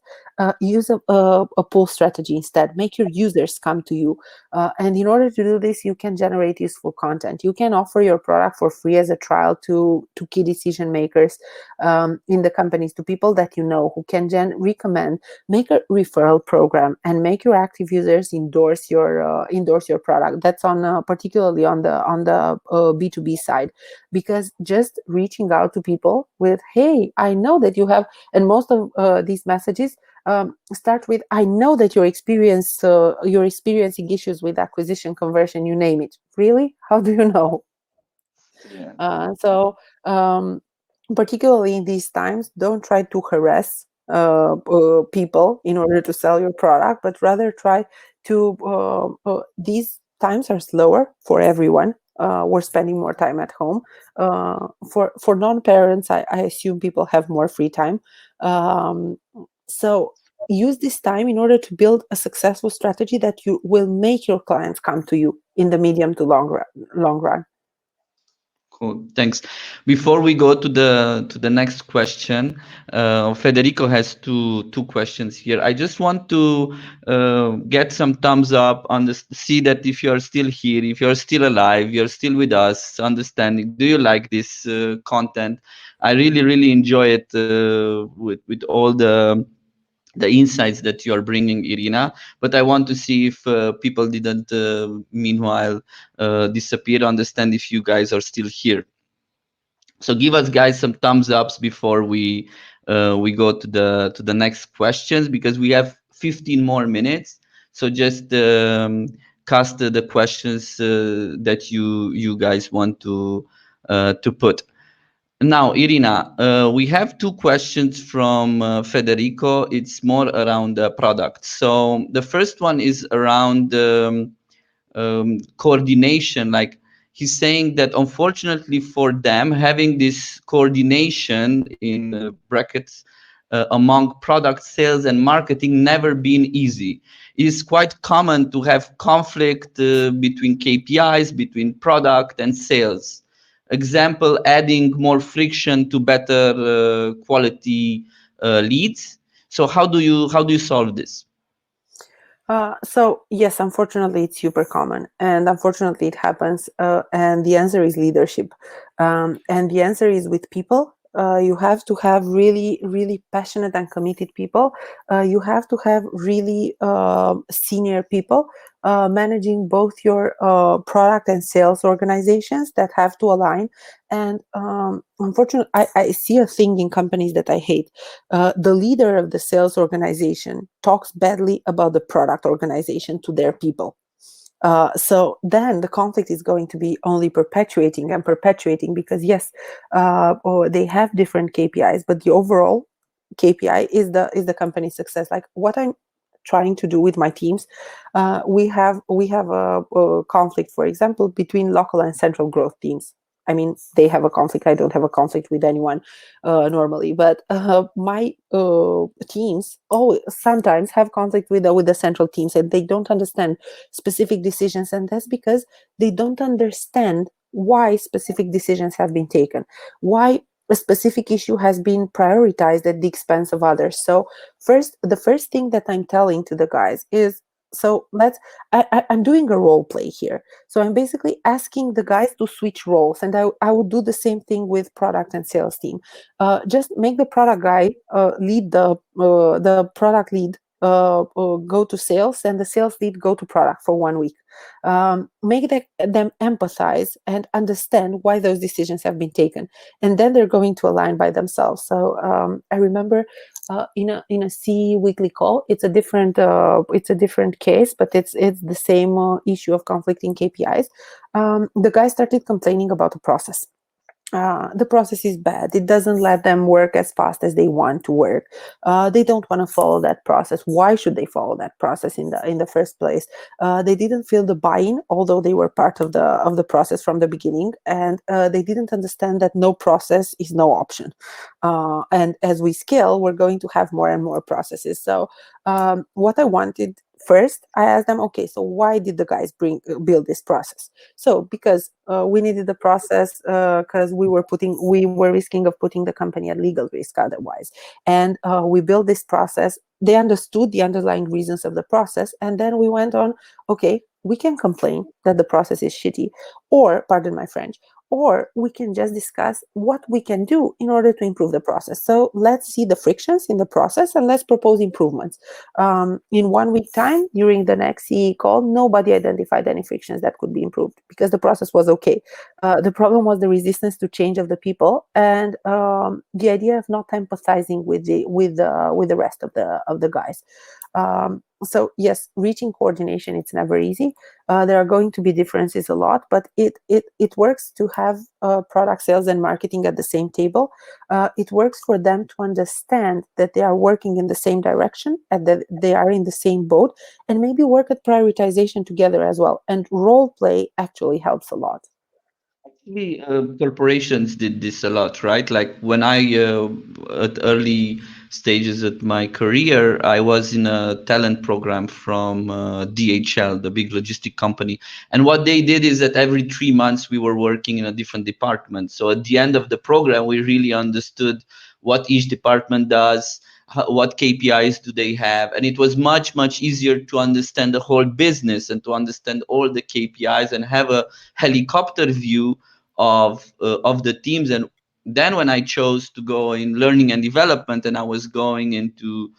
Speaker 2: use a pull strategy instead. Make your users come to you. And in order to do this, you can generate useful content. You can offer your product for free as a trial to key decision makers in the companies, to people that you know who can recommend. Make a referral program and make your active users endorse your product. That's on particularly on the B2B side, because just reaching out to people with, hey, I know that you have, and most of these messages start with, I know that you're experiencing issues with acquisition, conversion, you name it. Really? How do you know?
Speaker 1: Yeah.
Speaker 2: So particularly in these times, don't try to harass people in order to sell your product, but rather try to. These times are slower for everyone. We're spending more time at home. For non-parents, I assume people have more free time. So use this time in order to build a successful strategy that you will make your clients come to you in the medium to long run.
Speaker 1: Cool. Thanks. Before we go to the next question, Federico has two questions here. I just want to get some thumbs up on this. See that if you're still here, if you're still alive, you're still with us, understanding. Do you like this content? I really enjoy it with all the insights that you are bringing, Irina. But I want to see if people didn't, meanwhile, disappear. Understand if you guys are still here. So give us, guys, some thumbs ups before we go to the next questions, because we have 15 more minutes. So just cast the questions that you guys want to put. Now, Irina, we have two questions from Federico. It's more around the product. So the first one is around coordination. Like, he's saying that unfortunately for them, having this coordination in brackets among product sales and marketing never been easy. It is quite common to have conflict between KPIs, between product and sales. Example, adding more friction to better quality leads. So how do you solve this?
Speaker 2: So yes, unfortunately, it's super common, and unfortunately, it happens. And the answer is leadership, and the answer is with people. You have to have really passionate and committed people. You have to have really senior people managing both your product and sales organizations that have to align. And unfortunately, I see a thing in companies that I hate. The leader of the sales organization talks badly about the product organization to their people. So then the conflict is going to be only perpetuating and perpetuating, because yes, or they have different KPIs, but the overall KPI is the company's success. Like what I'm trying to do with my teams, we have a conflict, for example, between local and central growth teams. I mean, they have a conflict. I don't have a conflict with anyone normally, but my teams sometimes have conflict with the central teams, and they don't understand specific decisions, and that's because they don't understand why specific decisions have been taken, why a specific issue has been prioritized at the expense of others. So the first thing that I'm telling to the guys is, so I'm doing a role play here. So I'm basically asking the guys to switch roles, and I would do the same thing with product and sales team. Just make the product guy lead the product lead go to sales, and the sales lead go to product for 1 week. Make them empathize and understand why those decisions have been taken, and then they're going to align by themselves. So I remember in a CE weekly call, it's a different case, but it's the same issue of conflicting KPIs. The guy started complaining about the process. The process is bad. It doesn't let them work as fast as they want to work. They don't want to follow that process. Why should they follow that process in the first place? They didn't feel the buy-in, although they were part of the process from the beginning, and they didn't understand that no process is no option. And as we scale, we're going to have more and more processes. So what I wanted first, I asked them, okay, so why did the guys build this process? So because we needed the process because we were risking of putting the company at legal risk otherwise, and we built this process. They understood the underlying reasons of the process, and then we went on. Okay, we can complain that the process is shitty, or pardon my French, or we can just discuss what we can do in order to improve the process. So let's see the frictions in the process and let's propose improvements. In 1 week time, during the next CE call, nobody identified any frictions that could be improved because the process was okay. The problem was the resistance to change of the people, and the idea of not empathizing with the rest of the guys. So yes, reaching coordination, it's never easy. There are going to be differences a lot, but it works to have product sales and marketing at the same table. It works for them to understand that they are working in the same direction and that they are in the same boat, and maybe work at prioritization together as well. And role play actually helps a lot.
Speaker 1: Corporations did this a lot, right? Like when at early stages of my career, I was in a talent program from DHL, the big logistic company. And what they did is that every 3 months we were working in a different department. So at the end of the program, we really understood what each department does, what KPIs do they have. And it was much, much easier to understand the whole business and to understand all the KPIs and have a helicopter view of the teams. And then when I chose to go in learning and development, and I was going into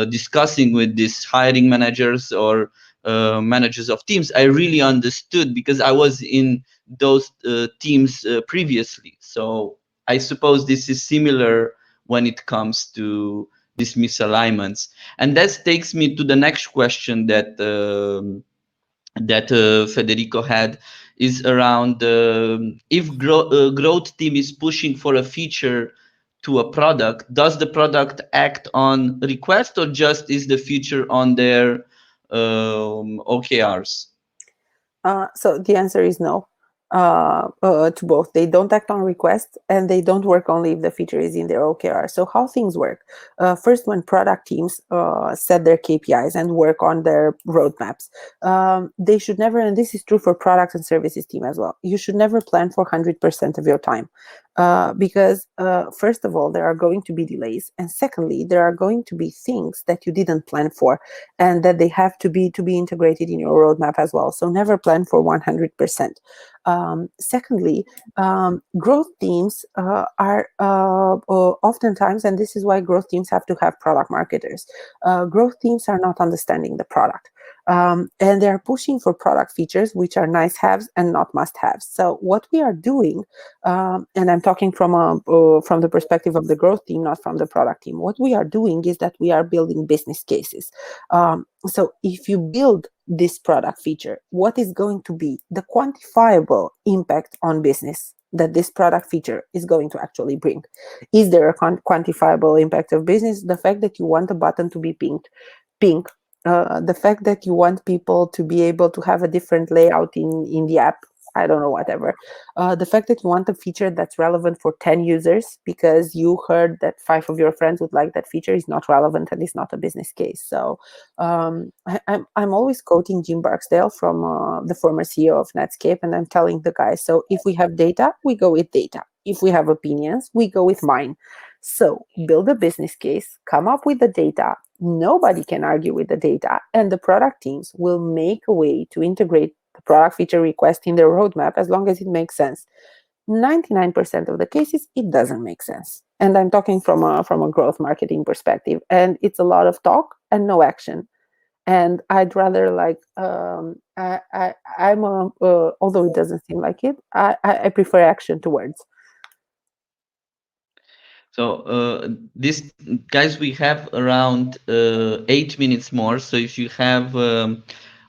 Speaker 1: discussing with these hiring managers or managers of teams, I really understood because I was in those teams previously. So I suppose this is similar when it comes to these misalignments. And that takes me to the next question that Federico had, is around if growth team is pushing for a feature to a product, does the product act on request or just is the feature on their OKRs?
Speaker 2: So the answer is no to both. They don't act on request and they don't work only if the feature is in their OKR. So how things work? First, when product teams set their KPIs and work on their roadmaps, they should never, and this is true for product and services team as well, you should never plan for 100% of your time. Because first of all, there are going to be delays, and secondly, there are going to be things that you didn't plan for, and that they have to be integrated in your roadmap as well. So never plan for 100%. Secondly, growth teams are oftentimes, and this is why growth teams have to have product marketers. Growth teams are not understanding the product. And they're pushing for product features which are nice haves and not must haves. So what we are doing, and I'm talking from the perspective of the growth team, not from the product team. What we are doing is that we are building business cases. So if you build this product feature, what is going to be the quantifiable impact on business that this product feature is going to actually bring? Is there a quantifiable impact of business? The fact that you want a button to be pink, the fact that you want people to be able to have a different layout in the app, I don't know, whatever. The fact that you want a feature that's relevant for 10 users because you heard that 5 of your friends would like that feature is not relevant and is not a business case. So I'm always quoting Jim Barksdale from the former CEO of Netscape, and I'm telling the guys, so if we have data, we go with data. If we have opinions, we go with mine. So build a business case, come up with the data. Nobody can argue with the data, and the product teams will make a way to integrate the product feature request in their roadmap as long as it makes sense. 99% of the cases, it doesn't make sense. And I'm talking from a growth marketing perspective. And it's a lot of talk and no action. And I'd rather although it doesn't seem like it, I prefer action to words.
Speaker 1: So this guys, we have around 8 minutes more. So if you have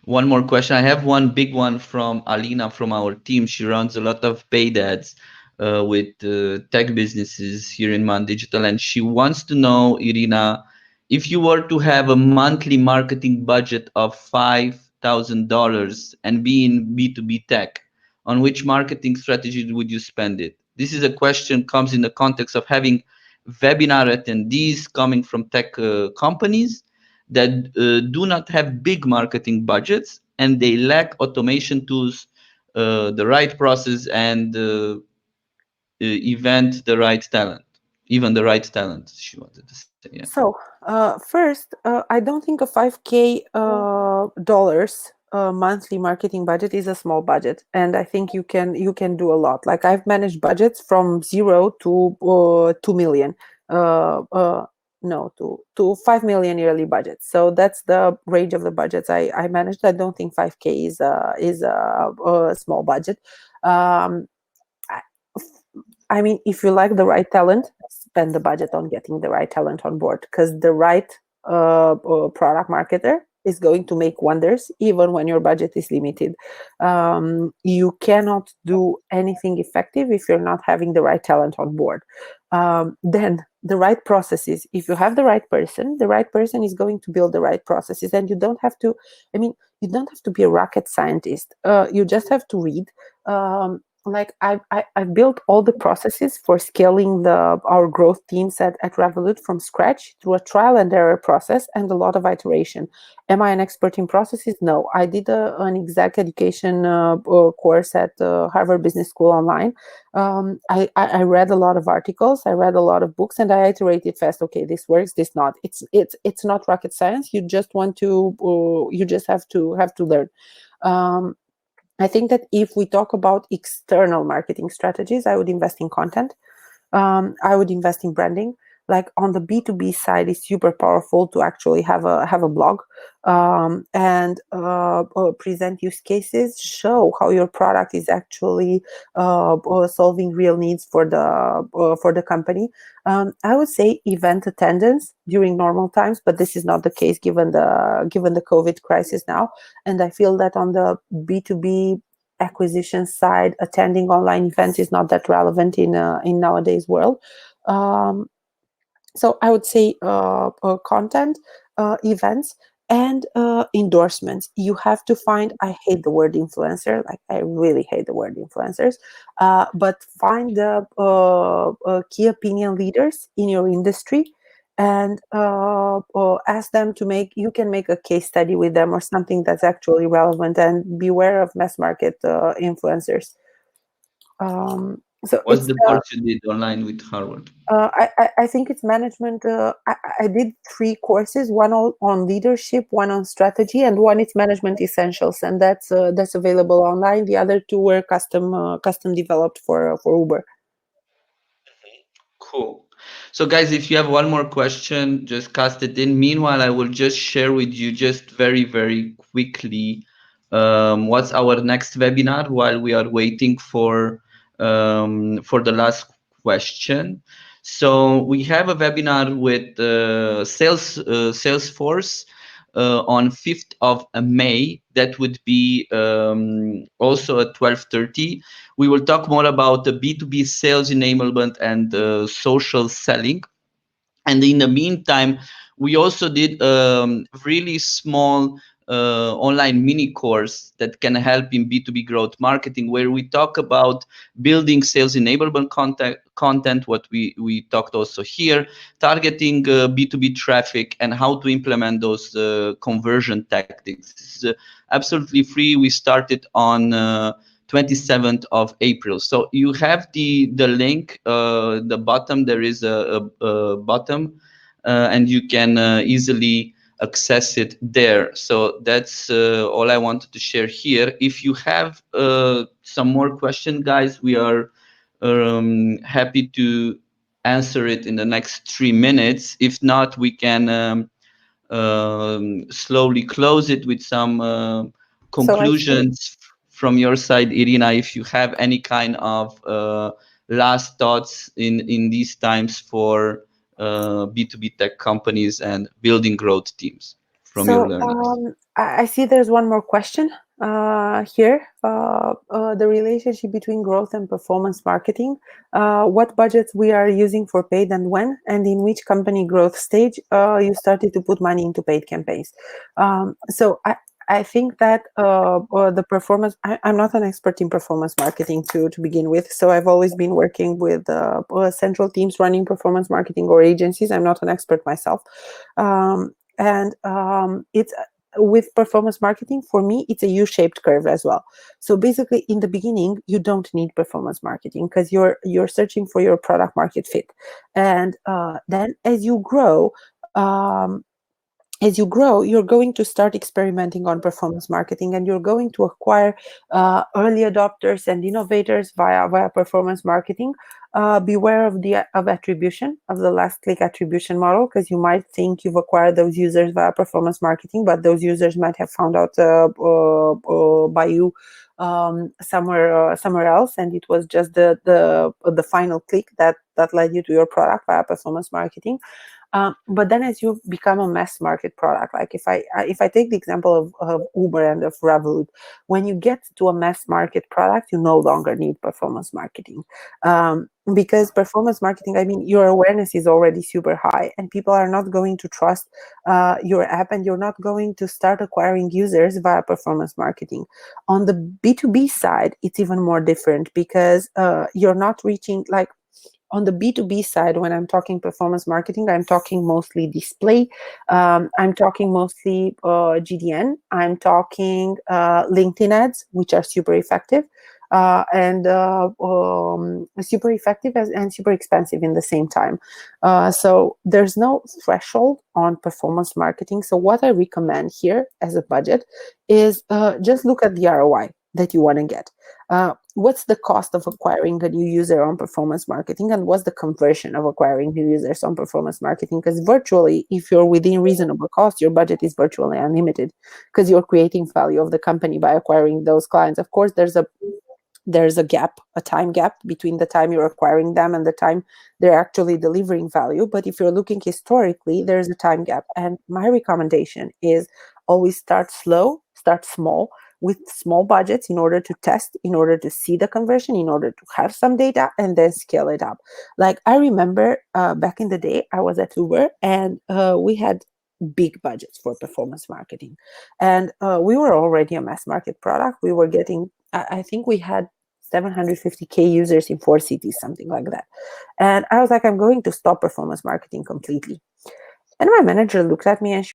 Speaker 1: one more question, I have one big one from Alina from our team. She runs a lot of paid ads with tech businesses here in Man Digital, and she wants to know, Irina, if you were to have a monthly marketing budget of $5,000 and be in B2B tech, on which marketing strategy would you spend it? This is a question comes in the context of having webinar attendees coming from tech companies that do not have big marketing budgets and they lack automation tools, the right process, and event the right talent, even the right talent, she wanted to say. Yeah.
Speaker 2: So first, I don't think a 5K dollars monthly marketing budget is a small budget, and I think you can do a lot. Like I've managed budgets from 0 to 2 million. No, to 5 million yearly budget. So that's the range of the budgets I managed. I don't think 5K is a small budget. Um, I, I mean, if you like the right talent, spend the budget on getting the right talent on board, because the right product marketer is going to make wonders even when your budget is limited. You cannot do anything effective if you're not having the right talent on board. Then the right processes, if you have the right person is going to build the right processes, and you don't have to, I mean, you don't have to be a rocket scientist. You just have to read like I built all the processes for scaling our growth teams at Revolut from scratch through a trial and error process and a lot of iteration. Am I an expert in processes? No. I did an exec education course at Harvard Business School online. I read a lot of articles, I read a lot of books, and I iterated fast. Okay, this works, this not. It's not rocket science. You just want to you just have to learn. Um, I think that if we talk about external marketing strategies, I would invest in content. I would invest in branding. Like on the B2B side, it's super powerful to actually have a blog and present use cases, show how your product is actually solving real needs for the company. I would say event attendance during normal times, but this is not the case given the COVID crisis now. And I feel that on the B2B acquisition side, attending online events is not that relevant in nowadays world. Um, so I would say content, events, and endorsements. You have to find. I hate the word influencer. Like I really hate the word influencers. But find the key opinion leaders in your industry and ask them to make. You can make a case study with them or something that's actually relevant. And beware of mass market influencers. So
Speaker 1: What's
Speaker 2: it's
Speaker 1: the course you did online with Harvard?
Speaker 2: I think it's management. I did three courses: one on leadership, one on strategy, and one is management essentials, and that's available online. The other two were custom developed for Uber.
Speaker 1: Cool. So, guys, if you have one more question, just cast it in. Meanwhile, I will just share with you just very, very quickly what's our next webinar while we are waiting for the last question. So we have a webinar with Salesforce on 5th of May. That would be also at 12:30. We will talk more about the B2B sales enablement and social selling. And in the meantime, we also did a really small online mini course that can help in B2B growth marketing, where we talk about building sales enablement content, what we talked also here, targeting B2B traffic, and how to implement those conversion tactics. This is absolutely free. We started on 27th of April. So you have the link, the bottom, there is a bottom, and you can easily access it there. So that's all I wanted to share here. If you have some more questions, guys, we are happy to answer it in the next 3 minutes. If not, we can slowly close it with some
Speaker 2: So I see.
Speaker 1: conclusions from your side, Irina, if you have any kind of last thoughts in these times for B2B tech companies and building growth teams from your
Speaker 2: So
Speaker 1: learnings.
Speaker 2: I see there's one more question here. The relationship between growth and performance marketing. What budgets we are using for paid and when, and in which company growth stage you started to put money into paid campaigns. So I think that the performance. I'm not an expert in performance marketing to begin with. So I've always been working with central teams running performance marketing or agencies. I'm not an expert myself. And it's with performance marketing, for me, it's a U-shaped curve as well. So basically, in the beginning, you don't need performance marketing because you're searching for your product market fit, and then as you grow, you're going to start experimenting on performance marketing, and you're going to acquire early adopters and innovators via performance marketing. Beware of attribution, of the last click attribution model, because you might think you've acquired those users via performance marketing, but those users might have found out by you somewhere else, and it was just the final click that led you to your product via performance marketing. But then as you become a mass market product, like if I take the example of Uber and of Revolut, when you get to a mass market product, you no longer need performance marketing. Because performance marketing, I mean, your awareness is already super high and people are not going to trust your app, and you're not going to start acquiring users via performance marketing. On the B2B side, it's even more different because you're not reaching, like, on the B2B side, when I'm talking performance marketing, I'm talking mostly display. I'm talking mostly GDN. I'm talking LinkedIn ads, which are super effective. And super effective and super expensive in the same time. So there's no threshold on performance marketing. So what I recommend here as a budget is just look at the ROI that you want to get. What's the cost of acquiring a new user on performance marketing, and what's the conversion of acquiring new users on performance marketing? Because virtually, if you're within reasonable cost, your budget is virtually unlimited because you're creating value of the company by acquiring those clients. Of course, there's a gap, a time gap between the time you're acquiring them and the time they're actually delivering value. But if you're looking historically, there's a time gap. And my recommendation is always start slow, start small, with small budgets in order to test, in order to see the conversion, in order to have some data, and then scale it up. Like I remember back in the day, I was at Uber, and we had big budgets for performance marketing. And we were already a mass market product. We were getting, I think we had 750K users in 4 cities, something like that. And I was like, I'm going to stop performance marketing completely. And my manager looked at me and she